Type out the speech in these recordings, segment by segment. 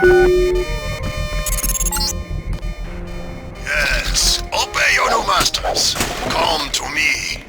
Yes, obey your new masters. Come to me.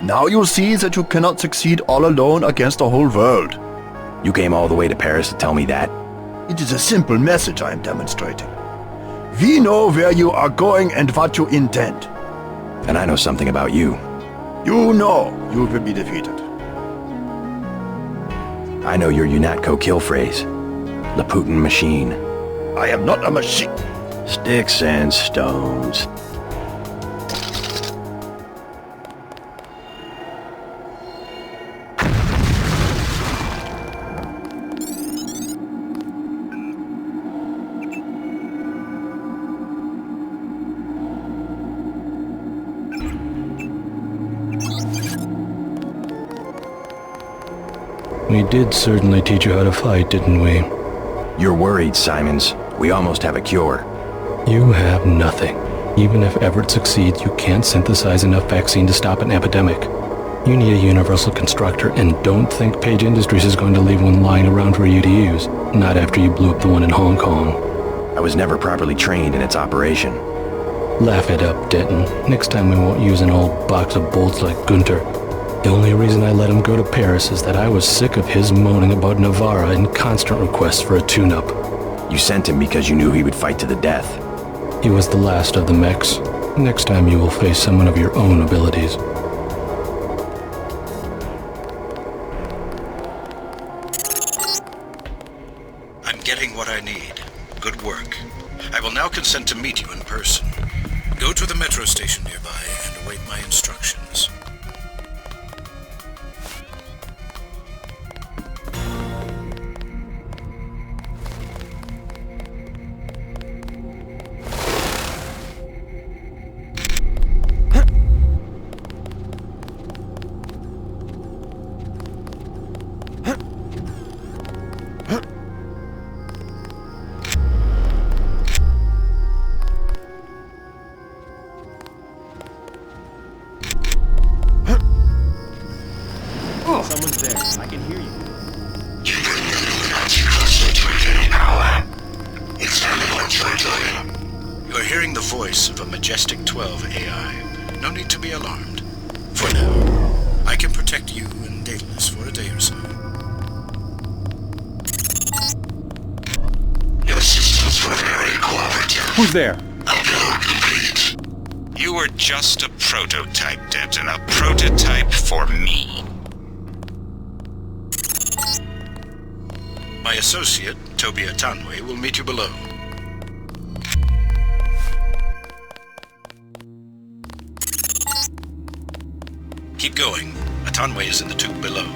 Now you see that you cannot succeed all alone against the whole world. You came all the way to Paris to tell me that? It is a simple message I am demonstrating. We know where you are going and what you intend. And I know something about you. You know you will be defeated. I know your UNATCO kill phrase. The Putin machine. I am not a machine. Sticks and stones. We did certainly teach you how to fight, didn't we? You're worried, Simons. We almost have a cure. You have nothing. Even if Everett succeeds, you can't synthesize enough vaccine to stop an epidemic. You need a universal constructor, and don't think Page Industries is going to leave one lying around for you to use. Not after you blew up the one in Hong Kong. I was never properly trained in its operation. Laugh it up, Denton. Next time we won't use an old box of bolts like Gunter. The only reason I let him go to Paris is that I was sick of his moaning about Navarra and constant requests for a tune-up. You sent him because you knew he would fight to the death. He was the last of the mechs. Next time you will face someone of your own abilities. I'm getting what I need. Good work. I will now consent to meet you in person. Go to the metro station nearby and await my instructions. Someone's there. I can hear you. You can literally not you closer to regaining power. Exactly what you're doing. You're hearing the voice of a Majestic 12 AI. No need to be alarmed. For now, I can protect you and Daedalus for a day or so. Your systems were very cooperative. Who's there? Upload complete. You were just a prototype, Denton. A prototype for me. My associate, Tobia Tanwe, will meet you below. Keep going. Atanwe is in the tube below.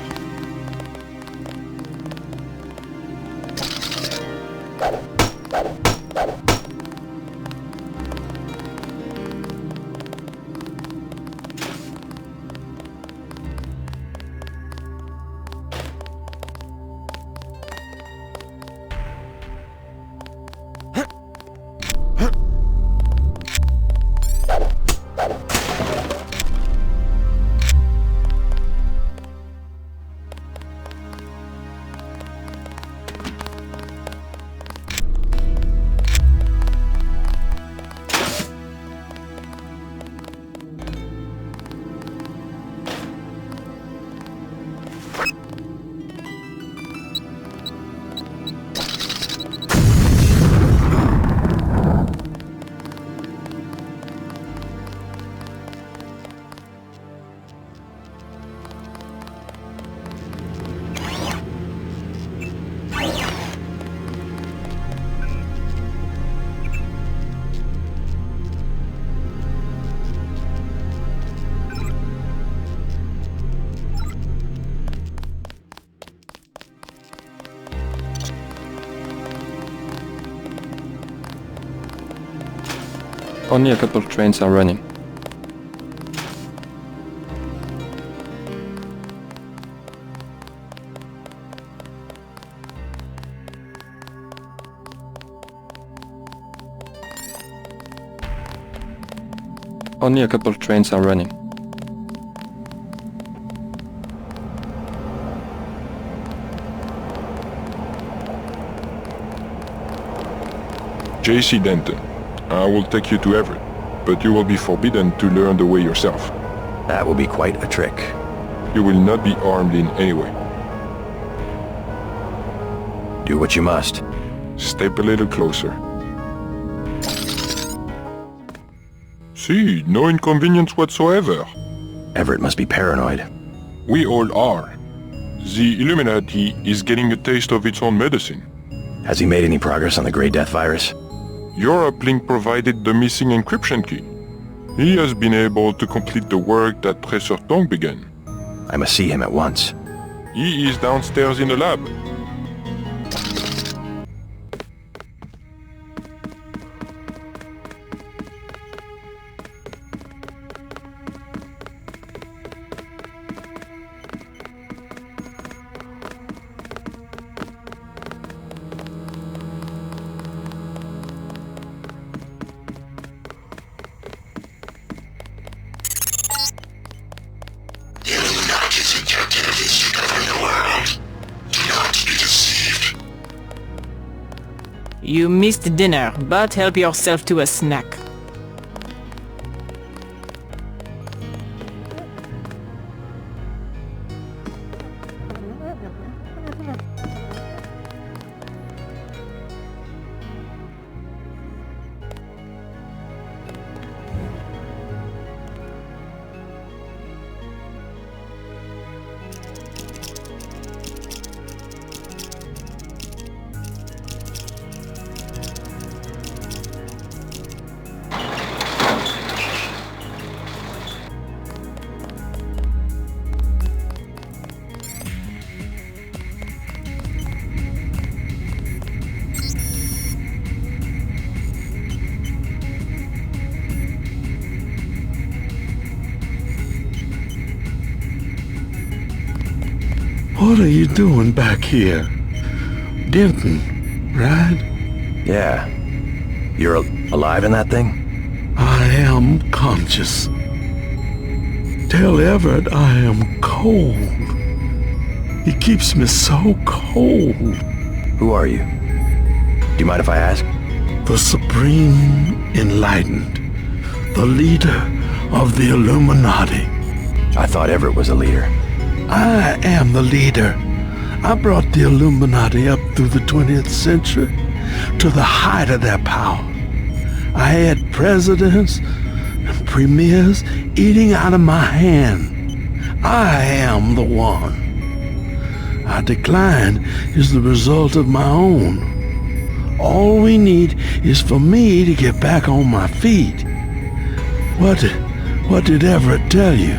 Only a couple of trains are running. Only a couple of trains are running. JC Denton, I will take you to Everett, but you will be forbidden to learn the way yourself. That will be quite a trick. You will not be armed in any way. Do what you must. Step a little closer. See, no inconvenience whatsoever. Everett must be paranoid. We all are. The Illuminati is getting a taste of its own medicine. Has he made any progress on the Grey Death virus? Your uplink provided the missing encryption key. He has been able to complete the work that Professor Tong began. I must see him at once. He is downstairs in the lab. The Illuminati's objective is to govern the world. Do not be deceived. You missed dinner, but help yourself to a snack. What are you doing back here? Denton, right? Yeah. You're alive in that thing? I am conscious. Tell Everett I am cold. He keeps me so cold. Who are you? Do you mind if I ask? The Supreme Enlightened. The leader of the Illuminati. I thought Everett was a leader. I am the leader. I brought the Illuminati up through the 20th century to the height of their power. I had presidents and premiers eating out of my hand. I am the one. Our decline is the result of my own. All we need is for me to get back on my feet. What did Everett tell you?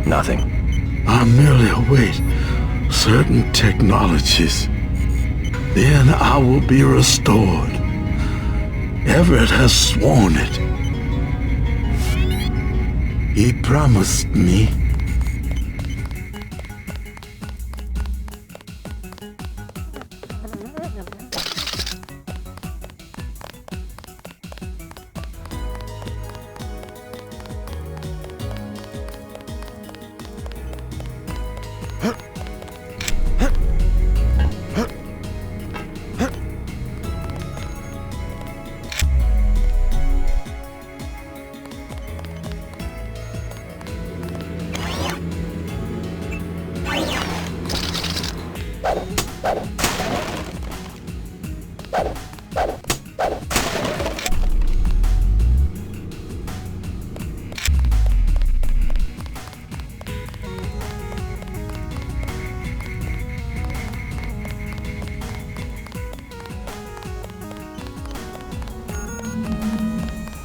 Nothing. I merely await certain technologies. Then I will be restored. Everett has sworn it. He promised me.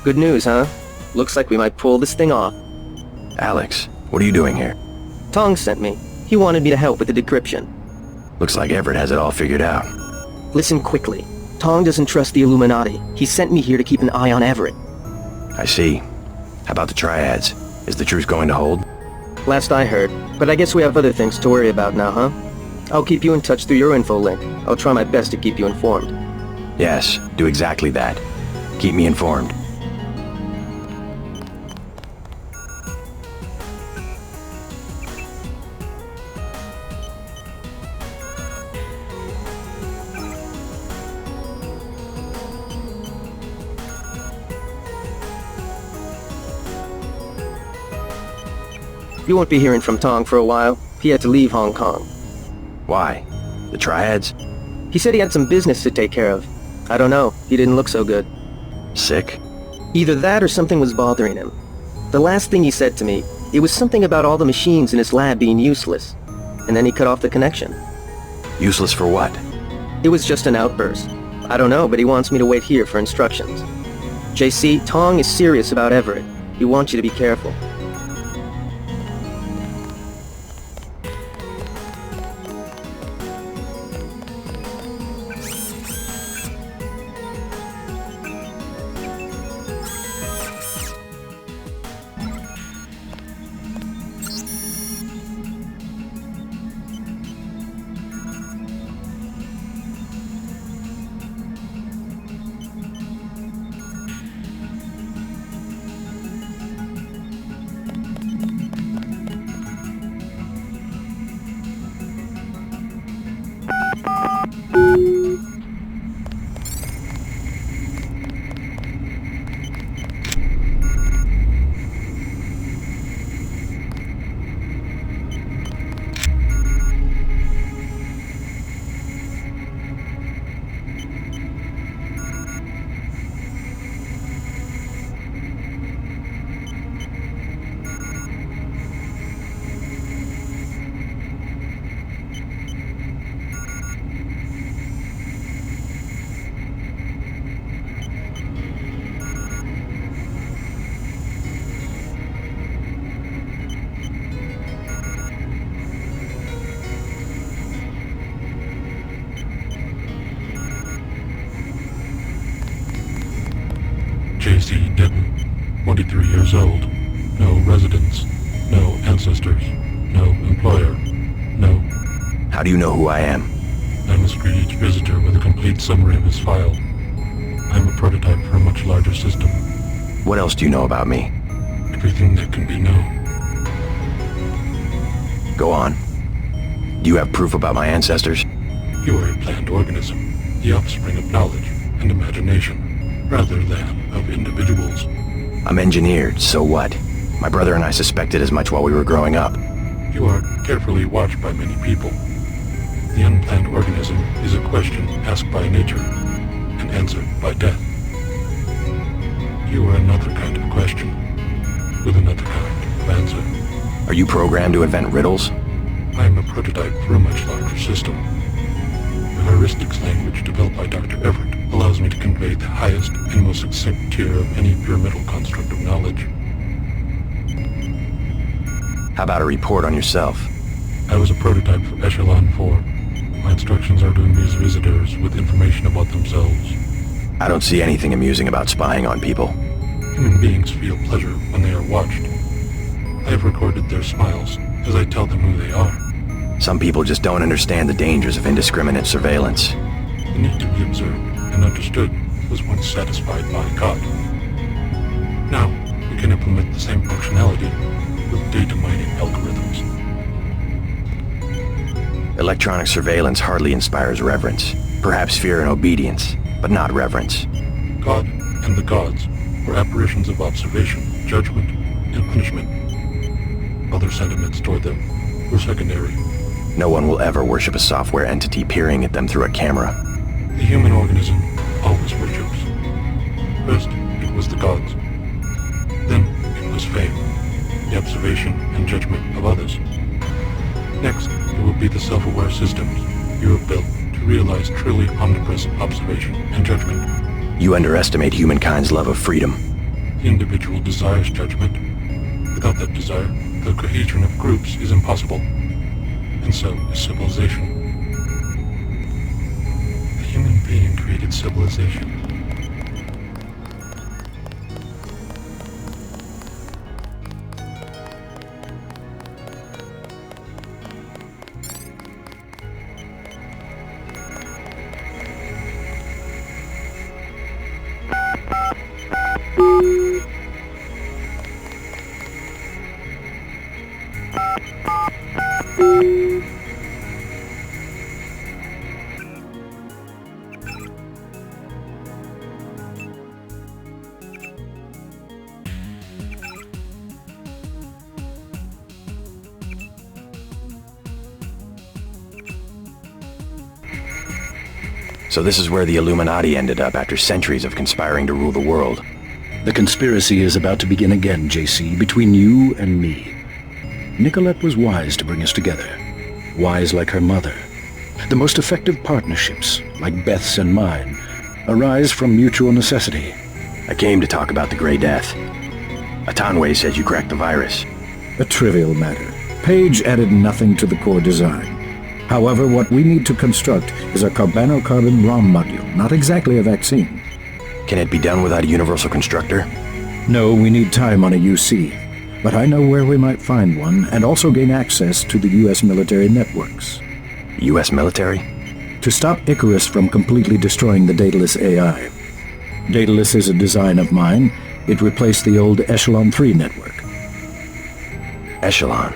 Good news, huh? Looks like we might pull this thing off. Alex, what are you doing here? Tong sent me. He wanted me to help with the decryption. Looks like Everett has it all figured out. Listen quickly. Tong doesn't trust the Illuminati. He sent me here to keep an eye on Everett. I see. How about the triads? Is the truce going to hold? Last I heard, but I guess we have other things to worry about now, huh? I'll keep you in touch through your info link. I'll try my best to keep you informed. Yes, do exactly that. Keep me informed. You won't be hearing from Tong for a while. He had to leave Hong Kong. Why? The triads? He said he had some business to take care of. I don't know. He didn't look so good. Sick? Either that or something was bothering him. The last thing he said to me, it was something about all the machines in his lab being useless. And then he cut off the connection. Useless for what? It was just an outburst. I don't know, but he wants me to wait here for instructions. JC, Tong is serious about Everett. He wants you to be careful. JC Denton, 23 years old, no residence, no ancestors, no employer, no... How do you know who I am? I must greet each visitor with a complete summary of his file. I'm a prototype for a much larger system. What else do you know about me? Everything that can be known. Go on. Do you have proof about my ancestors? You are a planned organism, the offspring of knowledge and imagination, rather than of individuals. I'm engineered, so what? My brother and I suspected as much while we were growing up. You are carefully watched by many people. The unplanned organism is a question asked by nature and answered by death. You are another kind of question, with another kind of answer. Are you programmed to invent riddles? I am a prototype for a much larger system. The heuristics language developed by Dr. Everett allows me to convey the highest and most succinct tier of any pyramidal construct of knowledge. How about a report on yourself? I was a prototype for Echelon 4. My instructions are to amuse visitors with information about themselves. I don't see anything amusing about spying on people. Human beings feel pleasure when they are watched. I have recorded their smiles as I tell them who they are. Some people just don't understand the dangers of indiscriminate surveillance. The need to be observed and understood was once satisfied by God. Now, we can implement the same functionality with data mining algorithms. Electronic surveillance hardly inspires reverence. Perhaps fear and obedience, but not reverence. God and the gods were apparitions of observation, judgment, and punishment. Other sentiments toward them were secondary. No one will ever worship a software entity peering at them through a camera. The human organism always worships. First, it was the gods. Then, it was fame, the observation and judgment of others. Next, it will be the self-aware systems you have built to realize truly omnipresent observation and judgment. You underestimate humankind's love of freedom. The individual desires judgment. Without that desire, the cohesion of groups is impossible. And so is civilization. The human being created civilization. So this is where the Illuminati ended up after centuries of conspiring to rule the world. The conspiracy is about to begin again, JC, between you and me. Nicolette was wise to bring us together. Wise like her mother. The most effective partnerships, like Beth's and mine, arise from mutual necessity. I came to talk about the Grey Death. Atanwe says you cracked the virus. A trivial matter. Page added nothing to the core design. However, what we need to construct is a carbano-carbon ROM module, not exactly a vaccine. Can it be done without a universal constructor? No, we need time on a UC. But I know where we might find one, and also gain access to the U.S. military networks. U.S. military? To stop Icarus from completely destroying the Daedalus AI. Daedalus is a design of mine. It replaced the old Echelon 3 network. Echelon?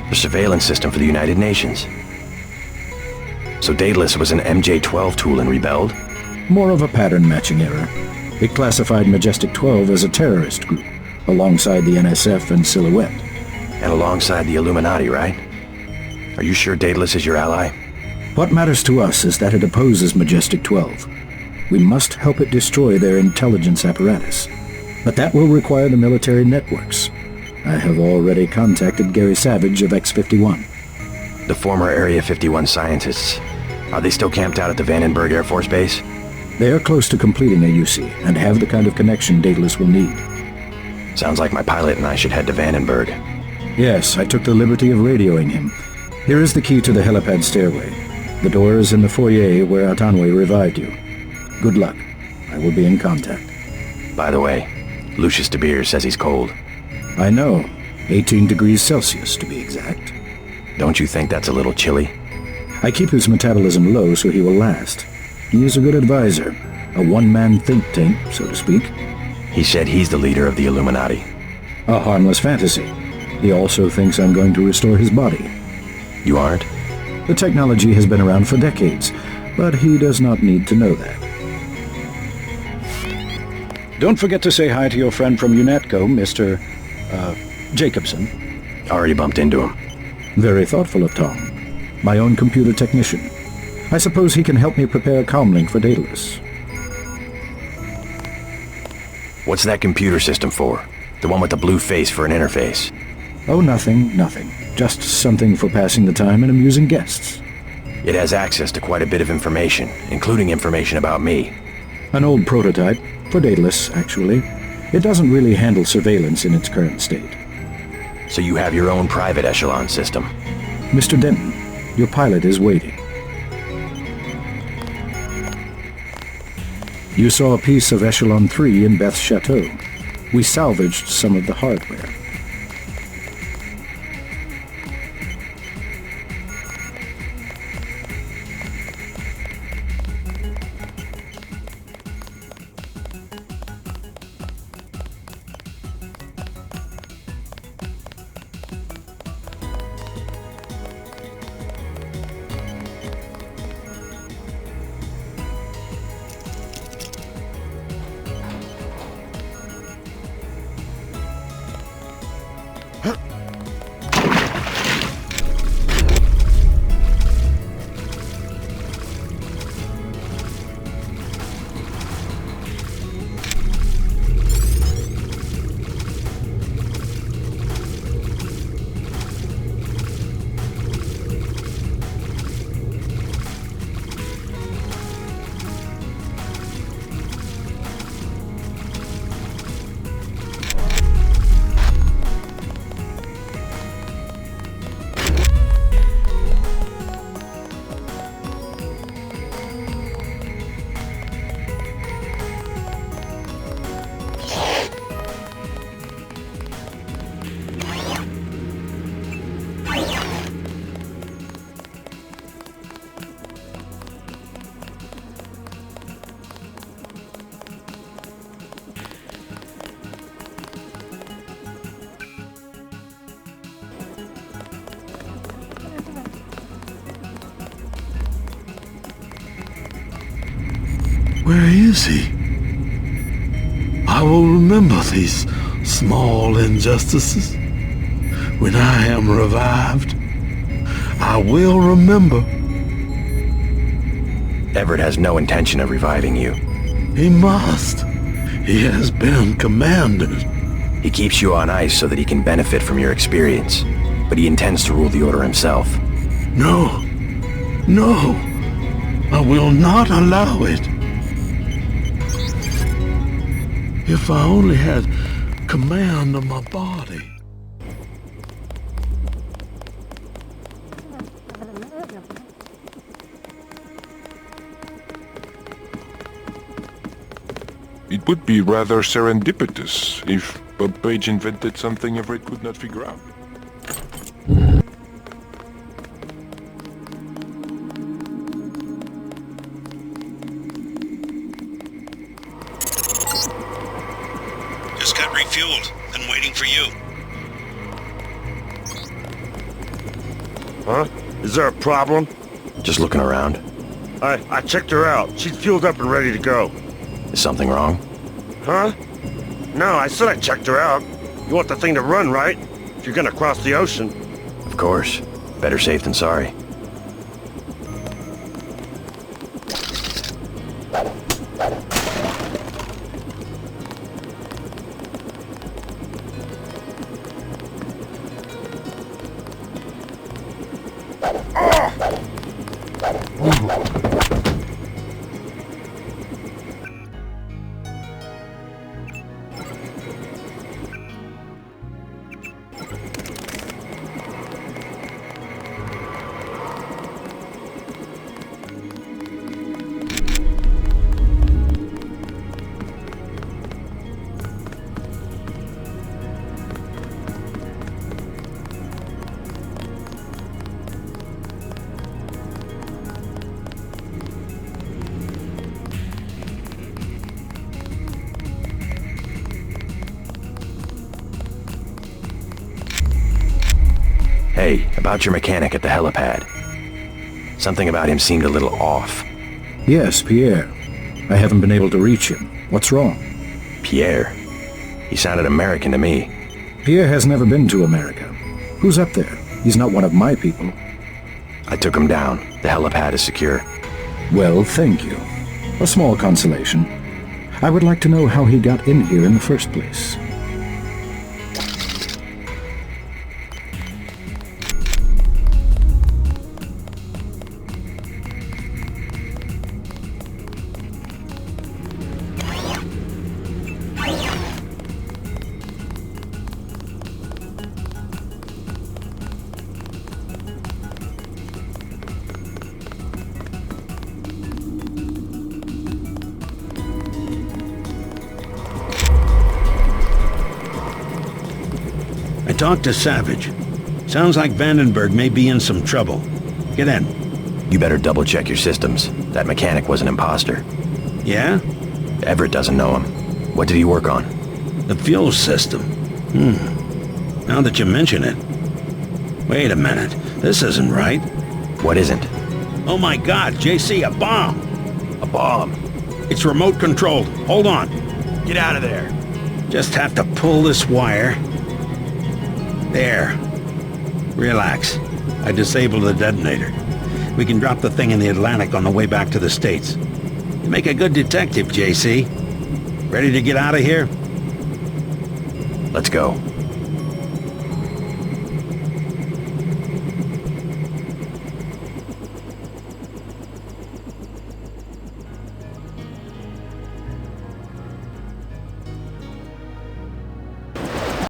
The surveillance system for the United Nations. So Daedalus was an MJ-12 tool and rebelled? More of a pattern-matching error. It classified Majestic 12 as a terrorist group, alongside the NSF and Silhouette. And alongside the Illuminati, right? Are you sure Daedalus is your ally? What matters to us is that it opposes Majestic 12. We must help it destroy their intelligence apparatus. But that will require the military networks. I have already contacted Gary Savage of X-51. The former Area 51 scientists. Are they still camped out at the Vandenberg Air Force Base? They are close to completing a UC, and have the kind of connection Daedalus will need. Sounds like my pilot and I should head to Vandenberg. Yes, I took the liberty of radioing him. Here is the key to the helipad stairway. The door is in the foyer where Atanwe revived you. Good luck. I will be in contact. By the way, Lucius de Beers says he's cold. I know. 18 degrees Celsius, to be exact. Don't you think that's a little chilly? I keep his metabolism low so he will last. He is a good advisor. A one-man think tank, so to speak. He said he's the leader of the Illuminati. A harmless fantasy. He also thinks I'm going to restore his body. You aren't? The technology has been around for decades, but he does not need to know that. Don't forget to say hi to your friend from UNATCO, Mr. Jacobson. Already bumped into him. Very thoughtful of Tom. My own computer technician. I suppose he can help me prepare a comlink for Daedalus. What's that computer system for? The one with the blue face for an interface? Oh, nothing. Just something for passing the time and amusing guests. It has access to quite a bit of information, including information about me. An old prototype, for Daedalus, actually. It doesn't really handle surveillance in its current state. So you have your own private echelon system? Mr. Denton, your pilot is waiting. You saw a piece of Echelon 3 in Beth's chateau. We salvaged some of the hardware. Where is he? I will remember these small injustices. When I am revived, I will remember. Everett has no intention of reviving you. He must. He has been commanded. He keeps you on ice so that he can benefit from your experience, but he intends to rule the Order himself. No. No. I will not allow it. If I only had command of my body. It would be rather serendipitous if Bob Page invented something Everett could not figure out. Just got refueled. Been waiting for you. Huh? Is there a problem? Just looking around. I checked her out. She's fueled up and ready to go. Is something wrong? Huh? No, I said I checked her out. You want the thing to run, right? If you're gonna cross the ocean. Of course. Better safe than sorry. Hey, about your mechanic at the helipad. Something about him seemed a little off. Yes, Pierre. I haven't been able to reach him. What's wrong? Pierre? He sounded American to me. Pierre has never been to America. Who's up there? He's not one of my people. I took him down. The helipad is secure. Well, thank you. A small consolation. I would like to know how he got in here in the first place. I talked to Savage. Sounds like Vandenberg may be in some trouble. Get in. You better double-check your systems. That mechanic was an imposter. Yeah? Everett doesn't know him. What did he work on? The fuel system. Now that you mention it. Wait a minute. This isn't right. What isn't? Oh my God, JC, a bomb! A bomb? It's remote controlled. Hold on. Get out of there. Just have to pull this wire. There. Relax. I disabled the detonator. We can drop the thing in the Atlantic on the way back to the States. You make a good detective, JC. Ready to get out of here? Let's go.